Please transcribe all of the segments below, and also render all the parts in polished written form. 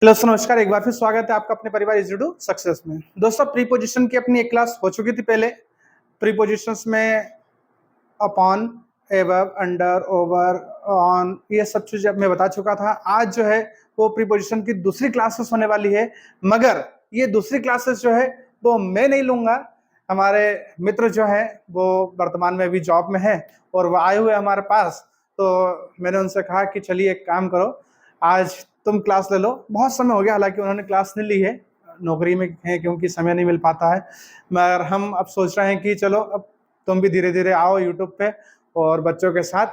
नमस्कार, एक बार फिर स्वागत है आपका अपने परिवार इजी टू सक्सेस में। दोस्तों, प्रीपोजिशन की अपनी एक क्लास हो चुकी थी पहले। प्रीपोजिशंस में upon, above, under, over, on, ये सब चीजें मैं बता चुका था। आज जो है वो प्रीपोजिशन की दूसरी क्लासेस होने वाली है, मगर ये दूसरी क्लासेस जो है वो मैं नहीं लूंगा। हमारे मित्र जो है वो वर्तमान में अभी जॉब में है और वो आए हुए हमारे पास, तो मैंने उनसे कहा कि चलिए एक काम करो, आज तुम क्लास ले लो। बहुत समय हो गया, हालांकि उन्होंने क्लास नहीं ली है, नौकरी में है क्योंकि समय नहीं मिल पाता है। मगर हम अब सोच रहे हैं कि चलो अब तुम भी धीरे धीरे आओ यूट्यूब पे और बच्चों के साथ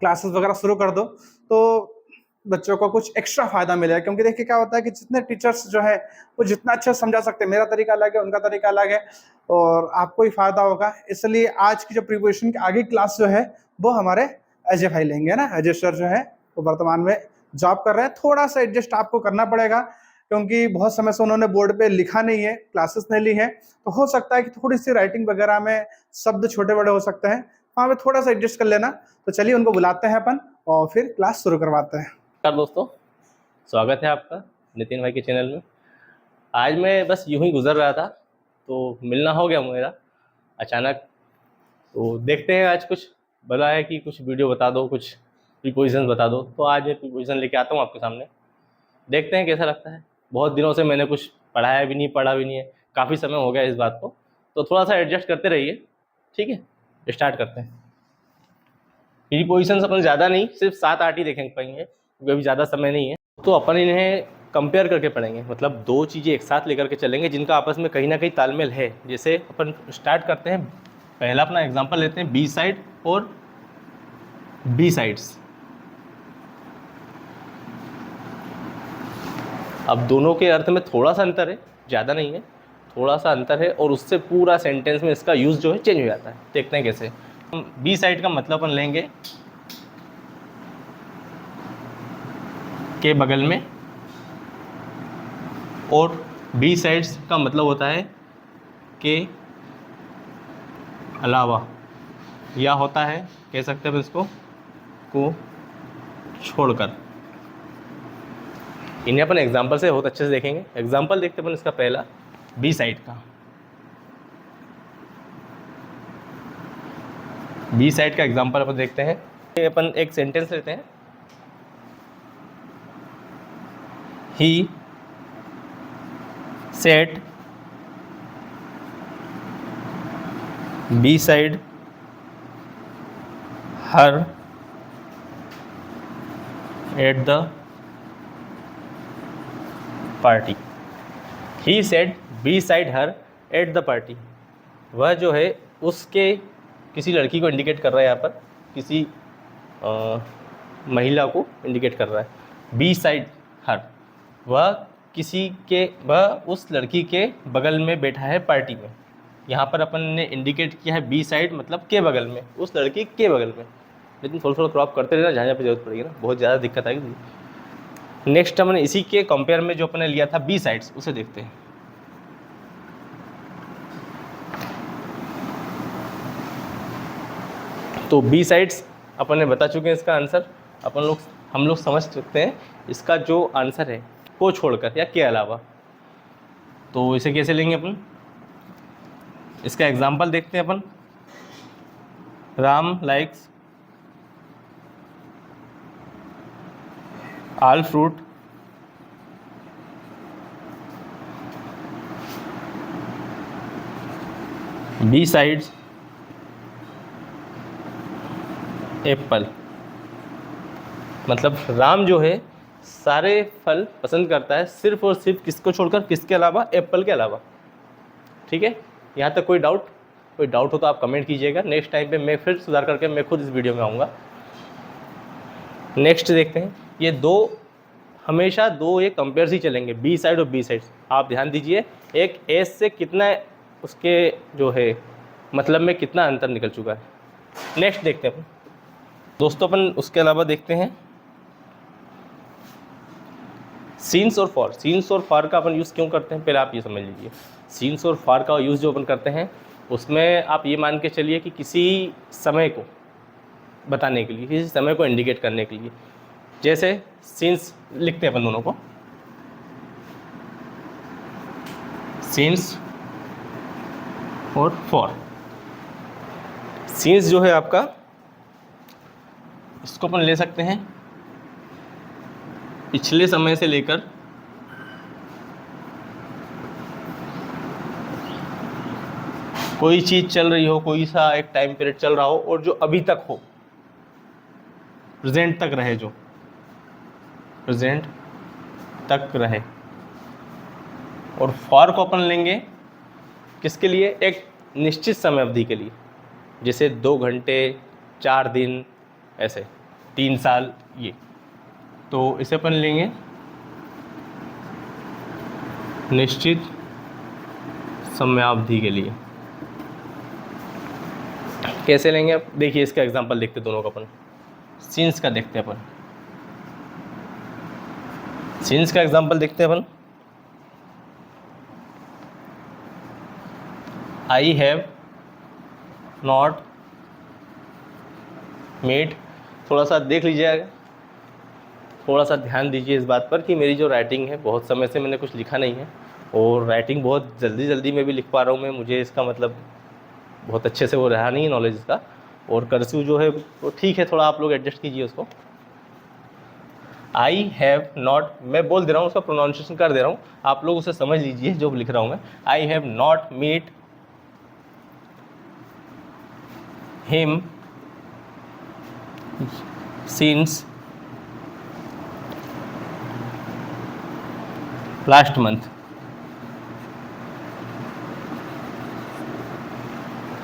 क्लासेस वगैरह शुरू कर दो, तो बच्चों को कुछ एक्स्ट्रा फायदा मिलेगा। क्योंकि देखिए क्या होता है कि जितने टीचर्स जो है वो जितना अच्छा समझा सकते हैं, मेरा तरीका अलग है, उनका तरीका अलग है, और आपको ही फायदा होगा। इसलिए आज की जो प्रिपरेशन की आगे क्लास जो है वो हमारे अजय भाई लेंगे ना। अजय सर जो है वो वर्तमान में जॉब कर रहे हैं। थोड़ा सा एडजस्ट आपको करना पड़ेगा क्योंकि बहुत समय से उन्होंने बोर्ड पे लिखा नहीं है, क्लासेस नहीं ली है, तो हो सकता है कि थोड़ी सी राइटिंग वगैरह में शब्द छोटे बड़े हो सकते हैं, वहाँ पे थोड़ा सा एडजस्ट कर लेना। तो चलिए उनको बुलाते हैं अपन और फिर क्लास शुरू करवाते हैं। नमस्कार दोस्तों, स्वागत है आपका नितिन भाई के चैनल में। आज मैं बस यूं ही गुजर रहा था तो मिलना हो गया मेरा अचानक। तो देखते हैं, आज कुछ बोला है कि कुछ वीडियो बता दो, कुछ प्रीपोजिशन बता दो, तो आज मैं प्रीपोजिशन लेके आता हूँ आपके सामने। देखते हैं कैसा लगता है। बहुत दिनों से मैंने कुछ पढ़ाया भी नहीं, पढ़ा भी नहीं है, काफ़ी समय हो गया इस बात को, तो थोड़ा सा एडजस्ट करते रहिए। ठीक है, स्टार्ट करते हैं। प्रीपोजिशन अपन ज़्यादा नहीं, सिर्फ 7-8 ही देखेंगे पाएंगे क्योंकि अभी ज़्यादा समय नहीं है। तो अपन इन्हें कंपेयर करके पढ़ेंगे, मतलब दो चीज़ें एक साथ लेकर के चलेंगे जिनका आपस में कहीं ना कहीं तालमेल है। जैसे अपन स्टार्ट करते हैं, पहला अपना एग्जांपल लेते हैं, बी साइड और बी साइड्स। अब दोनों के अर्थ में थोड़ा सा अंतर है, ज़्यादा नहीं है, थोड़ा सा अंतर है, और उससे पूरा सेंटेंस में इसका यूज़ जो है चेंज हो जाता है। देखते हैं कैसे। हम बी साइड का मतलब अपन लेंगे के बगल में, और बी साइड्स का मतलब होता है के अलावा, या होता है, कह सकते हैं इसको, को छोड़कर। इन्हें अपन एग्जांपल से बहुत अच्छे से देखेंगे। एग्जांपल देखते अपन इसका पहला बी साइड का। बी साइड का एग्जांपल अपन देखते हैं। अपन एक सेंटेंस लेते हैं, he set beside her at the party. He set beside her at the party. वह जो है उसके किसी लड़की को इंडिकेट कर रहा है, यहाँ पर किसी महिला को इंडिकेट कर रहा है। बी साइड हर, वह उस लड़की के बगल में बैठा है पार्टी में। यहाँ पर अपन ने इंडिकेट किया है बी साइड, मतलब के बगल में, उस लड़की के बगल में। लेकिन थोड़ा थोड़ा क्रॉप करते रहना, जहाँ पे जरूरत पड़ेगी ना, बहुत ज़्यादा दिक्कत आएगी। नेक्स्ट हमने इसी के कंपेयर में जो अपने लिया था बी साइड्स, उसे देखते हैं। तो बी साइड्स अपन ने बता चुके हैं इसका आंसर। हम लोग समझ सकते हैं इसका जो आंसर है को छोड़कर या के अलावा। तो इसे कैसे लेंगे अपन, इसका एग्जांपल देखते हैं अपन। Ram likes all fruit besides apple. मतलब राम जो है सारे फल पसंद करता है, सिर्फ और सिर्फ किसको छोड़कर, किसके अलावा, एप्पल के अलावा। ठीक है, यहाँ तक कोई डाउट हो तो आप कमेंट कीजिएगा। नेक्स्ट टाइम पे मैं फिर सुधार करके मैं खुद इस वीडियो में आऊँगा। नेक्स्ट देखते हैं, ये हमेशा दो ये कंपेयर ही चलेंगे, बी साइड और बी साइड। आप ध्यान दीजिए, एक एस से कितना उसके जो है मतलब में कितना अंतर निकल चुका है। नेक्स्ट देखते हैं दोस्तों, अपन उसके अलावा देखते हैं सीन्स और फॉर। सीन्स और फॉर का अपन यूज़ क्यों करते हैं, पहले आप ये समझ लीजिए। सीन्स और फॉर का यूज़ जो अपन करते हैं उसमें आप ये मान के चलिए कि किसी समय को बताने के लिए, किसी समय को इंडिकेट करने के लिए। जैसे सीन्स लिखते हैं अपन दोनों को, सिंस और फॉर। सिंस जो है आपका, इसको अपन ले सकते हैं पिछले समय से लेकर कोई चीज़ चल रही हो, कोई सा एक टाइम पीरियड चल रहा हो और जो अभी तक हो, प्रेजेंट तक रहे, जो प्रेजेंट तक रहे। और फॉर को अपन लेंगे किसके लिए, एक निश्चित समय अवधि के लिए, जैसे 2 घंटे, 4 दिन, ऐसे 3 साल, ये। तो इसे अपन लेंगे निश्चित समयावधि के लिए। कैसे लेंगे अब देखिए, इसका एग्जांपल देखते दोनों का अपन। सिंस का देखते हैं अपन, सिंस का एग्जांपल देखते हैं अपन। आई हैव नॉट मेड, थोड़ा सा देख लीजिएगा, थोड़ा सा ध्यान दीजिए इस बात पर कि मेरी जो राइटिंग है, बहुत समय से मैंने कुछ लिखा नहीं है और राइटिंग बहुत जल्दी जल्दी में भी लिख पा रहा हूँ मैं, मुझे इसका मतलब बहुत अच्छे से वो रहा नहीं है नॉलेज इसका। और कर्सिव जो है वो ठीक है, थोड़ा आप लोग एडजस्ट कीजिए उसको। आई हैव नॉट, मैं बोल दे रहा हूँ, उसका प्रोनाउंसिएशन कर दे रहा हूँ, आप लोग उसे समझ लीजिए जो लिख रहा हूँ मैं। I have not meet him since last month.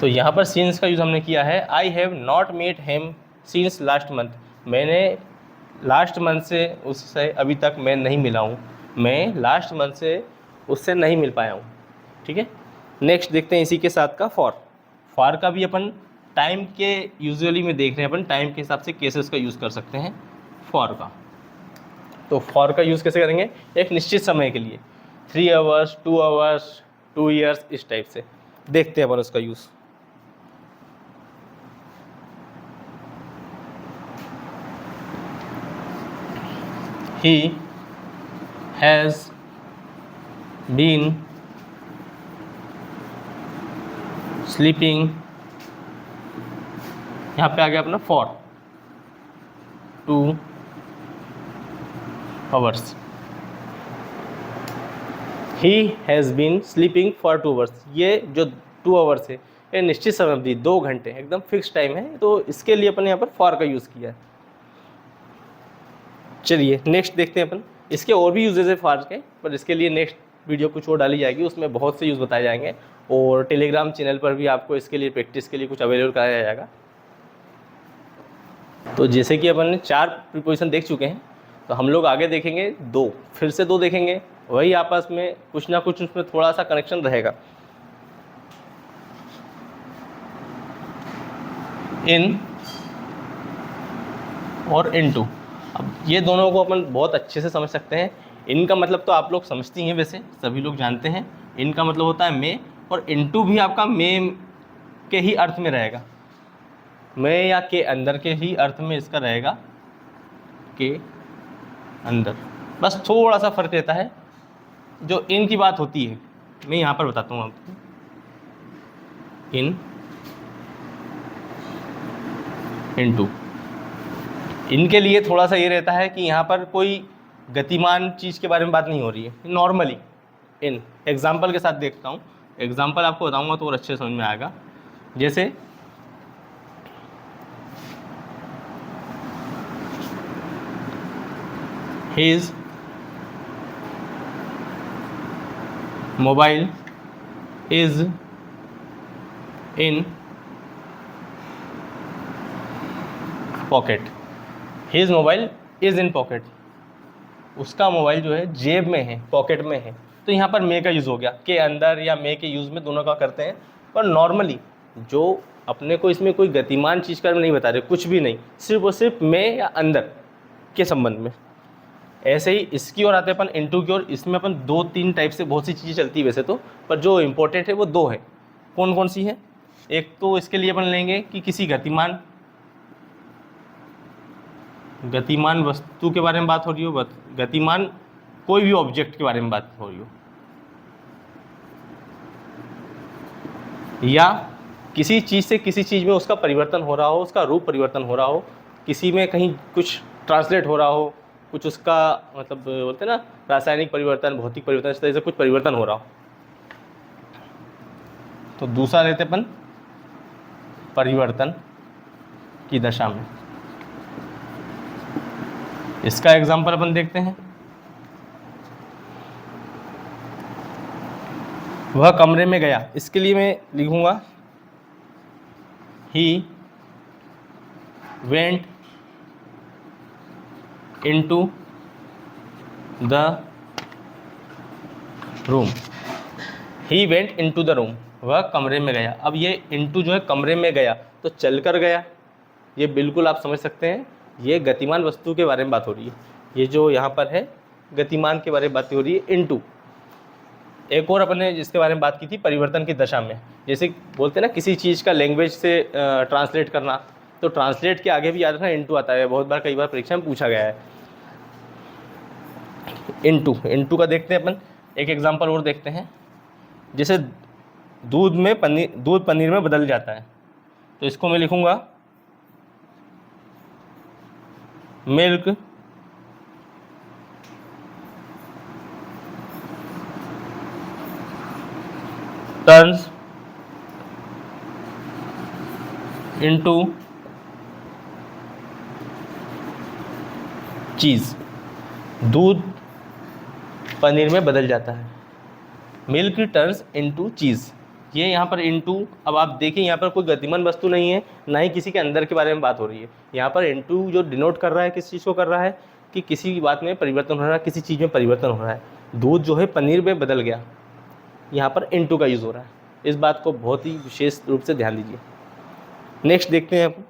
तो यहाँ पर सिंस का यूज़ हमने किया है, I have not met him since last month, मैंने लास्ट मंथ से उससे अभी तक मैं नहीं मिला हूँ, मैं लास्ट मंथ से उससे नहीं मिल पाया हूँ। ठीक है, नेक्स्ट देखते हैं इसी के साथ का फॉर। फॉर का भी अपन टाइम के यूजुअली में देख रहे हैं, अपन टाइम के हिसाब से केसेस का यूज़ कर सकते हैं फॉर का। तो फॉर का यूज़ कैसे करेंगे, एक निश्चित समय के लिए, 3 आवर्स, 2 आवर्स, 2 ईयर्स, इस टाइप से देखते हैं अपन उसका use. He has been sleeping, यहाँ पे आ गया अपना for 2 hours। He has been sleeping for 2 hours, ये जो 2 आवर्स है ये निश्चित समय अवधि, 2 घंटे एकदम फिक्स टाइम है, तो इसके लिए अपन यहाँ पर for का यूज़ किया है। चलिए नेक्स्ट देखते हैं अपन, इसके और भी यूजेस है फार के, पर इसके लिए नेक्स्ट वीडियो कुछ और डाली जाएगी, उसमें बहुत से यूज़ बताए जाएंगे और टेलीग्राम चैनल पर भी आपको इसके लिए प्रैक्टिस के लिए कुछ अवेलेबल कराया जाएगा। तो जैसे कि अपन ने 4 प्रीपोजिशन देख चुके हैं, तो हम लोग आगे देखेंगे 2, फिर से 2 देखेंगे, वही आपस में कुछ ना कुछ उसमें थोड़ा सा कनेक्शन रहेगा। इन और इनटू, अब ये दोनों को अपन बहुत अच्छे से समझ सकते हैं। इनका मतलब तो आप लोग समझती हैं, वैसे सभी लोग जानते हैं, इनका मतलब होता है में, और इनटू भी आपका में के ही अर्थ में रहेगा, में या के अंदर के ही अर्थ में इसका रहेगा, के अंदर। बस थोड़ा सा फर्क रहता है, जो इन की बात होती है मैं यहाँ पर बताता हूँ आपको। इन, इनटू, इनके लिए थोड़ा सा ये रहता है कि यहाँ पर कोई गतिमान चीज़ के बारे में बात नहीं हो रही है, नॉर्मली। इन एग्जाम्पल के साथ देखता हूँ, एग्जाम्पल आपको बताऊँगा तो और अच्छे समझ में आएगा। जैसे his mobile is in pocket, his mobile is in pocket, उसका मोबाइल जो है जेब में है, पॉकेट में है। तो यहाँ पर मे का यूज़ हो गया, के अंदर या मे के यूज़ में दोनों का करते हैं, पर नॉर्मली जो अपने को इसमें कोई गतिमान चीज़ का नहीं बता रहे, कुछ भी नहीं, सिर्फ और सिर्फ में या अंदर के संबंध में। ऐसे ही इसकी ओर आते हैं अपन इनटू की ओर, इसमें अपन 2-3 टाइप से बहुत सी चीज़ें चलती है वैसे तो, पर जो इम्पोर्टेंट है वो 2 है। कौन कौन सी है, एक तो इसके लिए अपन लेंगे कि किसी गतिमान वस्तु के बारे में बात हो रही हो, गतिमान कोई भी ऑब्जेक्ट के बारे में बात हो रही हो, या किसी चीज़ से किसी चीज़ में उसका परिवर्तन हो रहा हो, उसका रूप परिवर्तन हो रहा हो, किसी में कहीं कुछ ट्रांसलेट हो रहा हो, कुछ उसका मतलब बोलते हैं ना रासायनिक परिवर्तन, भौतिक परिवर्तन, इस तरह से कुछ परिवर्तन हो रहा हो। तो दूसरा लेते अपन परिवर्तन की दशा में। इसका एग्जाम्पल अपन देखते हैं। वह कमरे में गया, इसके लिए मैं लिखूंगा he went into the room. He went into the room, वह कमरे में गया। अब ये इनटू जो है कमरे में गया, तो चल कर गया, ये बिल्कुल आप समझ सकते हैं ये गतिमान वस्तु के बारे में बात हो रही है। ये जो यहाँ पर है गतिमान के बारे में बात हो रही है इनटू। एक और अपने जिसके बारे में बात की थी परिवर्तन की दशा में, जैसे बोलते हैं ना किसी चीज़ का लैंग्वेज से ट्रांसलेट करना, तो ट्रांसलेट के आगे भी याद रखना इनटू आता है, बहुत बार कई बार परीक्षा में पूछा गया है। इनटू का देखते हैं अपन, एक एग्जांपल और देखते हैं। जैसे दूध पनीर में बदल जाता है, तो इसको मैं लिखूंगा मिल्क टर्न्स इनटू चीज़। दूध पनीर में बदल जाता है, मिल्क टर्न्स इनटू चीज़। ये यहाँ पर इनटू, अब आप देखिए यहाँ पर कोई गतिमान वस्तु नहीं है, ना ही किसी के अंदर के बारे में बात हो रही है। यहाँ पर इनटू जो डिनोट कर रहा है किस चीज़ को कर रहा है कि किसी की बात में परिवर्तन हो रहा है, किसी चीज़ में परिवर्तन हो रहा है। दूध जो है पनीर में बदल गया, यहाँ पर इनटू का यूज़ हो रहा है। इस बात को बहुत ही विशेष रूप से ध्यान दीजिए। नेक्स्ट देखते हैं अपन,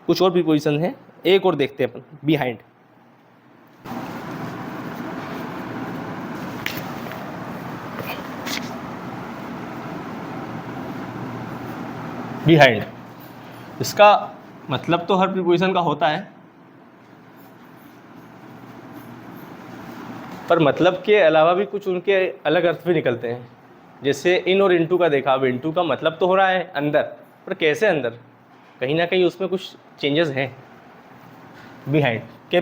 कुछ और प्रीपोजिशन है, एक और देखते हैं अपन बिहाइंड। बिहाइंड, इसका मतलब तो हर प्रीपोजिशन का होता है, पर मतलब के अलावा भी कुछ उनके अलग अर्थ भी निकलते हैं। जैसे इन और इनटू का देखा, अब इनटू का मतलब तो हो रहा है अंदर, पर कैसे अंदर, कहीं ना कहीं उसमें कुछ चेंजेस हैं। बिहाइंड के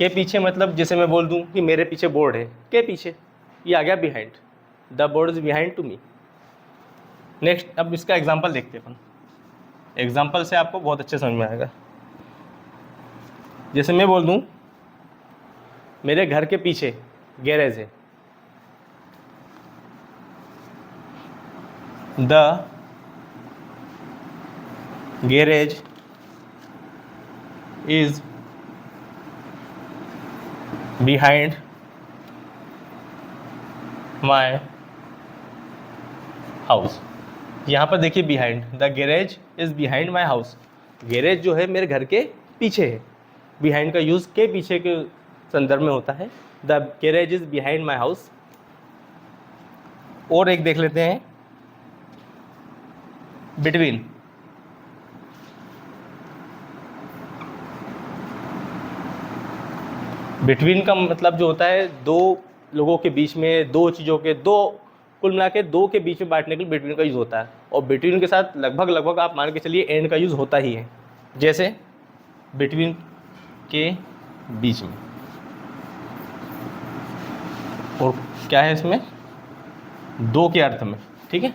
पीछे मतलब जैसे मैं बोल दूं कि मेरे पीछे बोर्ड है, के पीछे, ये आ गया behind, the board is behind to me. Next, अब इसका एग्जाम्पल देखते हैं अपन, एग्जाम्पल से आपको बहुत अच्छे समझ में आएगा। जैसे मैं बोल दूं मेरे घर के पीछे गैरेज है, the garage is behind my house. यहाँ पर देखिए behind, the garage is behind my house, garage जो है मेरे घर के पीछे है। बिहाइंड का यूज़ के पीछे के संदर्भ में होता है, the garage is behind my house. और एक देख लेते हैं बिटवीन। बिटवीन का मतलब जो होता है दो लोगों के बीच में, दो चीज़ों के, दो कुल मिला के दो के बीच में बांटने के लिए बिटवीन का यूज़ होता है। और बिटवीन के साथ लगभग आप मान के चलिए एंड का यूज़ होता ही है। जैसे बिटवीन के बीच में, और क्या है इसमें, दो के अर्थ में। ठीक है,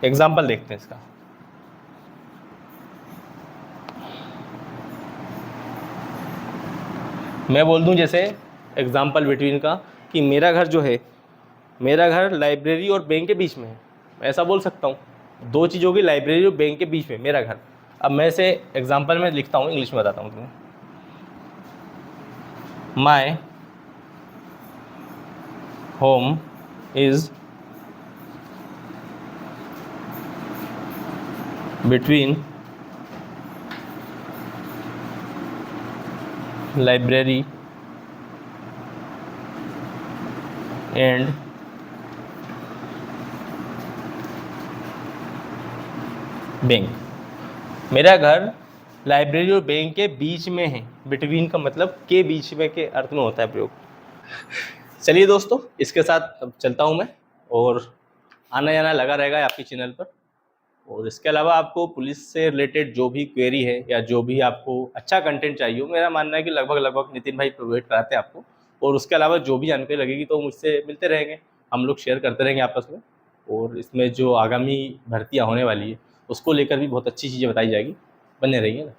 एग्जाम्पल देखते हैं इसका। मैं बोल दूं जैसे एग्जाम्पल बिटवीन का कि मेरा घर जो है, मेरा घर लाइब्रेरी और बैंक के बीच में है, ऐसा बोल सकता हूँ। दो चीज़ों की, लाइब्रेरी और बैंक के बीच में मेरा घर। अब मैं इसे एग्जाम्पल में लिखता हूँ, इंग्लिश में बताता हूँ तुम्हें। My home is between library and bank. मेरा घर लाइब्रेरी और बैंक के बीच में है। बिटवीन का मतलब के बीच में के अर्थ में होता है प्रयोग। चलिए दोस्तों, इसके साथ अब चलता हूँ मैं, और आना जाना लगा रहेगा आपके चैनल पर। और इसके अलावा आपको पुलिस से रिलेटेड जो भी क्वेरी है या जो भी आपको अच्छा कंटेंट चाहिए हो, मेरा मानना है कि लगभग नितिन भाई प्रोवाइड कराते हैं आपको। और उसके अलावा जो भी जानकारी लगेगी तो मुझसे मिलते रहेंगे, हम लोग शेयर करते रहेंगे आपस में। और इसमें जो आगामी भर्तियाँ होने वाली है उसको लेकर भी बहुत अच्छी चीज़ें बताई जाएगी, बने रहिए ना।